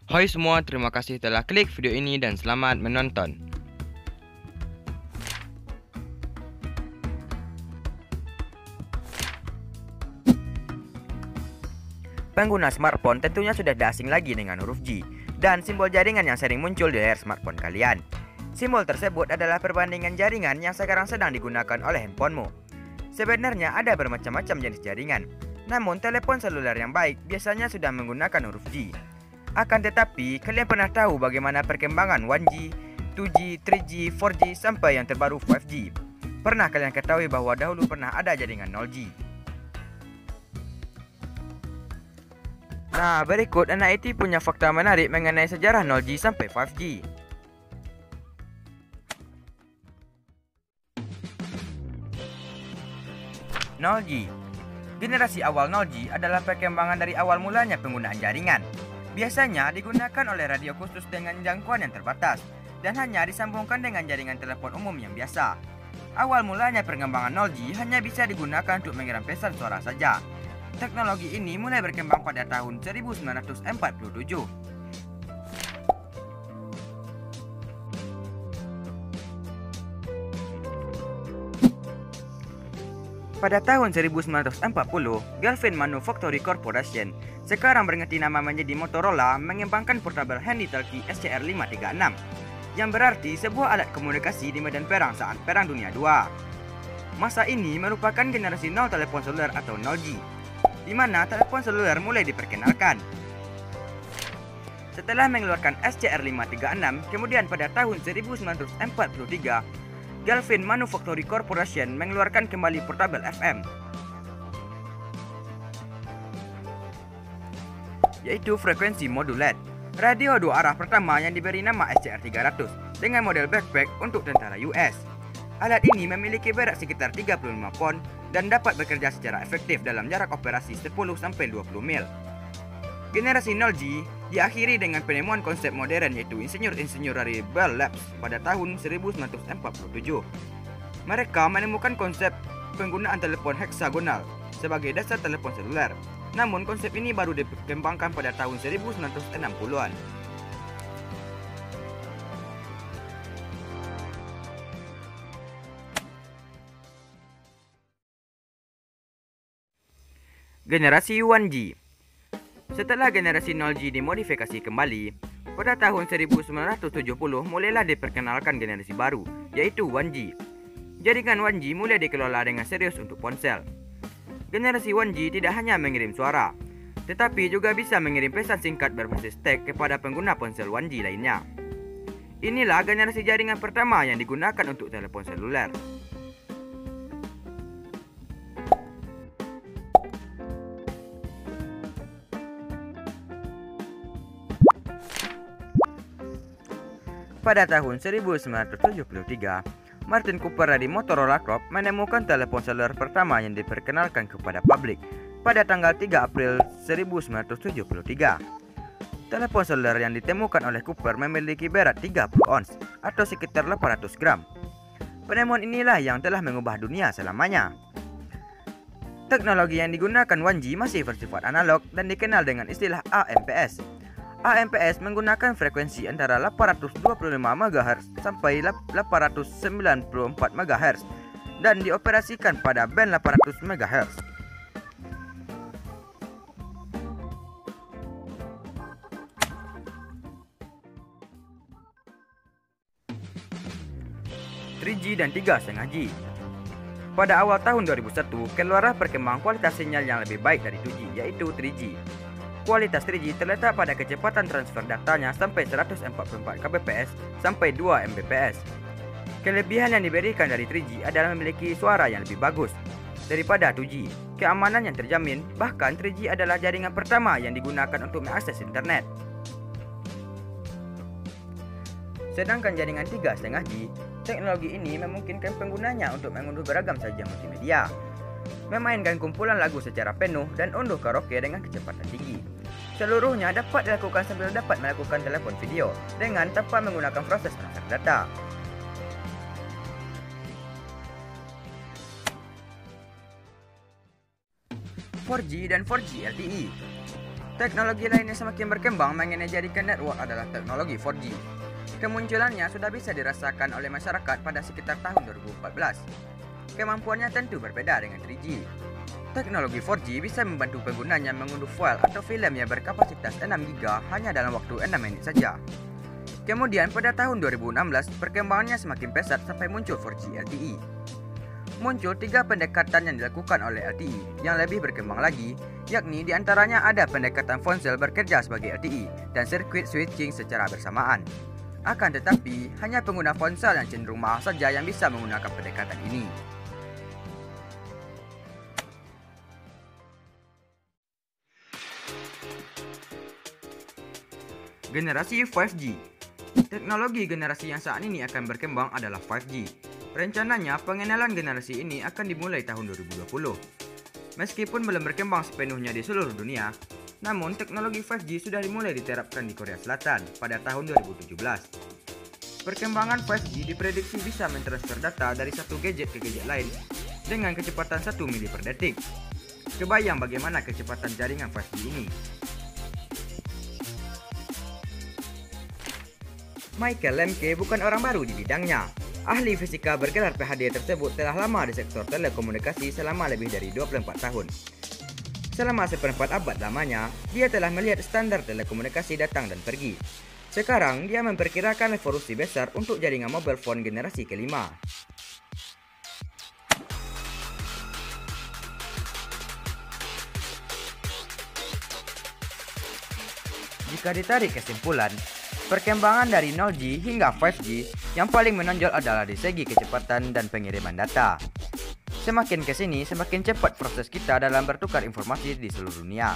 Hai semua, terima kasih telah klik video ini dan selamat menonton. Pengguna smartphone tentunya sudah tidak asing lagi dengan huruf G dan simbol jaringan yang sering muncul di layar smartphone kalian. Simbol tersebut adalah perbandingan jaringan yang sekarang sedang digunakan oleh handphonemu. Sebenarnya ada bermacam-macam jenis jaringan, namun telepon seluler yang baik biasanya sudah menggunakan huruf G. Akan tetapi, kalian pernah tahu bagaimana perkembangan 1G, 2G, 3G, 4G sampai yang terbaru 5G? Pernah kalian ketahui bahwa dahulu pernah ada jaringan 0G? Nah, berikut anak IT punya fakta menarik mengenai sejarah 0G sampai 5G. Generasi awal 0G adalah perkembangan dari awal mulanya penggunaan jaringan. Biasanya digunakan oleh radio khusus dengan jangkauan yang terbatas dan hanya disambungkan dengan jaringan telepon umum yang biasa. Awal mulanya perkembangan 0G hanya bisa digunakan untuk mengirim pesan suara saja. Teknologi ini mulai berkembang pada tahun 1947. Pada tahun 1940, Galvin Manufacturing Corporation, sekarang berganti nama menjadi Motorola, mengembangkan portable handy talkie SCR-536, yang berarti sebuah alat komunikasi di medan perang saat Perang Dunia II. Masa ini merupakan generasi 0 telepon seluler atau 0G, di mana telepon seluler mulai diperkenalkan. Setelah mengeluarkan SCR-536, kemudian pada tahun 1943, Galvin Manufacturing Corporation mengeluarkan kembali portable FM, yaitu frekuensi modulate, radio dua arah pertama yang diberi nama SCR-300 dengan model backpack untuk tentara US. Alat ini memiliki berat sekitar 35 pon dan dapat bekerja secara efektif dalam jarak operasi 10-20 mil. Generasi 0G diakhiri dengan penemuan konsep modern yaitu insinyur-insinyur dari Bell Labs pada tahun 1947. Mereka menemukan konsep penggunaan telepon heksagonal sebagai dasar telepon seluler. Namun konsep ini baru dikembangkan pada tahun 1960-an. Generasi 1G. Setelah generasi 0G dimodifikasi kembali, pada tahun 1970 mulailah diperkenalkan generasi baru, yaitu 1G. Jaringan 1G mulai dikelola dengan serius untuk ponsel. Generasi 1G tidak hanya mengirim suara, tetapi juga bisa mengirim pesan singkat berbasis teks kepada pengguna ponsel 1G lainnya. Inilah generasi jaringan pertama yang digunakan untuk telepon seluler. Pada tahun 1973, Martin Cooper dari Motorola Corp menemukan telepon seluler pertama yang diperkenalkan kepada publik pada tanggal 3 April 1973. Telepon seluler yang ditemukan oleh Cooper memiliki berat 30 ons atau sekitar 800 gram. Penemuan inilah yang telah mengubah dunia selamanya. Teknologi yang digunakan 1G masih bersifat analog dan dikenal dengan istilah AMPS. AMPS menggunakan frekuensi antara 825 MHz sampai 894 MHz dan dioperasikan pada band 800 MHz. dan 3,5G. Pada awal tahun 2001, keluarlah perkembangan kualitas sinyal yang lebih baik dari 2G, yaitu 3G. Kualitas 3G terletak pada kecepatan transfer datanya sampai 144 kbps sampai 2 mbps. Kelebihan yang diberikan dari 3G adalah memiliki suara yang lebih bagus daripada 2G, keamanan yang terjamin, bahkan 3G adalah jaringan pertama yang digunakan untuk mengakses internet. Sedangkan jaringan 3,5G, teknologi ini memungkinkan penggunanya untuk mengunduh beragam sajian multimedia, memainkan kumpulan lagu secara penuh, dan unduh karaoke dengan kecepatan tinggi. Seluruhnya dapat dilakukan sambil dapat melakukan telepon video dengan tanpa menggunakan proses transfer data. (4G) dan 4G LTE. Teknologi lain yang semakin berkembang mengenai jaringan network adalah teknologi 4G. Kemunculannya sudah bisa dirasakan oleh masyarakat pada sekitar tahun 2014. Kemampuannya tentu berbeda dengan 3G. Teknologi 4G bisa membantu penggunanya mengunduh file atau filem yang berkapasitas 6GB hanya dalam waktu 6 menit saja. Kemudian pada tahun 2016, perkembangannya semakin pesat sampai muncul 4G LTE. Muncul 3 pendekatan yang dilakukan oleh LTE yang lebih berkembang lagi, yakni diantaranya ada pendekatan ponsel bekerja sebagai LTE dan sirkuit switching secara bersamaan. Akan tetapi, hanya pengguna ponsel yang cenderung mahal saja yang bisa menggunakan pendekatan ini. Generasi 5G. Teknologi generasi yang saat ini akan berkembang adalah 5G. Rencananya, pengenalan generasi ini akan dimulai tahun 2020. Meskipun belum berkembang sepenuhnya di seluruh dunia, namun teknologi 5G sudah dimulai diterapkan di Korea Selatan pada tahun 2017. Perkembangan 5G diprediksi bisa mentransfer data dari satu gadget ke gadget lain dengan kecepatan 1 mili per detik. Kebayang bagaimana kecepatan jaringan 5G ini? Michael Lemke bukan orang baru di bidangnya. Ahli fisika bergelar PhD tersebut telah lama di sektor telekomunikasi selama lebih dari 24 tahun. Selama seperempat abad lamanya, dia telah melihat standar telekomunikasi datang dan pergi. Sekarang, dia memperkirakan revolusi besar untuk jaringan mobile phone generasi kelima. Jika ditarik kesimpulan, perkembangan dari 0G hingga 5G yang paling menonjol adalah di segi kecepatan dan pengiriman data. Semakin kesini, semakin cepat proses kita dalam bertukar informasi di seluruh dunia.